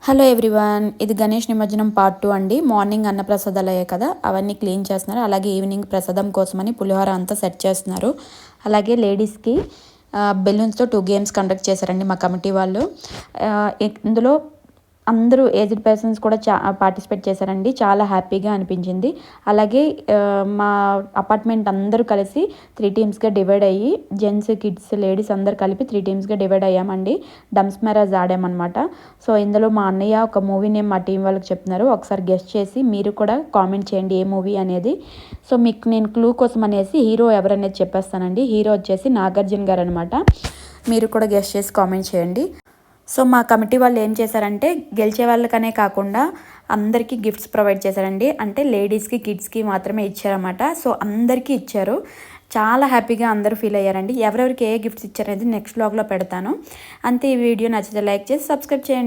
Hello everyone, ఇది గణేష్ నిమజ్జనం part 2 అండి. మార్నింగ్ అన్నప్రసాదాలు అయ్యాయి కదా, అవన్నీ క్లీన్ చేస్తున్నారు. అలాగే ఈవినింగ్ ప్రసాదం కోసమని పులిహోర అంతా సెట్ చేస్తున్నారు. అలాగే లేడీస్కి బెలూన్స్తో 2 గేమ్స్ కండక్ట్ చేశారండి మా కమిటీ వాళ్ళు. ఇందులో అందరూ ఏజ్డ్ పర్సన్స్ కూడా పార్టిసిపేట్ చేశారండి. చాలా హ్యాపీగా అనిపించింది. అలాగే మా అపార్ట్మెంట్ అందరూ కలిసి 3 టీమ్స్గా డివైడ్ అయ్యి, జెంట్స్, కిడ్స్, లేడీస్ అందరు కలిపి 3 టీమ్స్గా డివైడ్ అయ్యామండి. డమ్స్ మ్యారేజ్ ఆడామన్నమాట. సో ఇందులో మా అన్నయ్య ఒక మూవీ నేమ్ మా టీం వాళ్ళకి చెప్తున్నారు. ఒకసారి గెస్ట్ చేసి మీరు కూడా కామెంట్ చేయండి ఏ మూవీ అనేది. సో మీకు నేను క్లూ కోసం అనేసి హీరో ఎవరనేది చెప్పేస్తానండి. హీరో వచ్చేసి నాగార్జున గారు అనమాట. మీరు కూడా గెస్ట్ చేసి కామెంట్ చేయండి. సో మా కమిటీ వాళ్ళు ఏం చేశారంటే, గెలిచే వాళ్ళకనే కాకుండా అందరికీ గిఫ్ట్స్ ప్రొవైడ్ చేశారండి. అంటే లేడీస్కి, కిడ్స్కి మాత్రమే ఇచ్చారన్నమాట. సో అందరికీ ఇచ్చారు. చాలా హ్యాపీగా అందరూ ఫీల్ అయ్యారండి. ఎవరెవరికి ఏ గిఫ్ట్స్ ఇచ్చారనేది నెక్స్ట్ వ్లాగ్లో పెడతాను. అంతే. ఈ వీడియో నచ్చితే లైక్ చేసి సబ్స్క్రైబ్ చేయండి.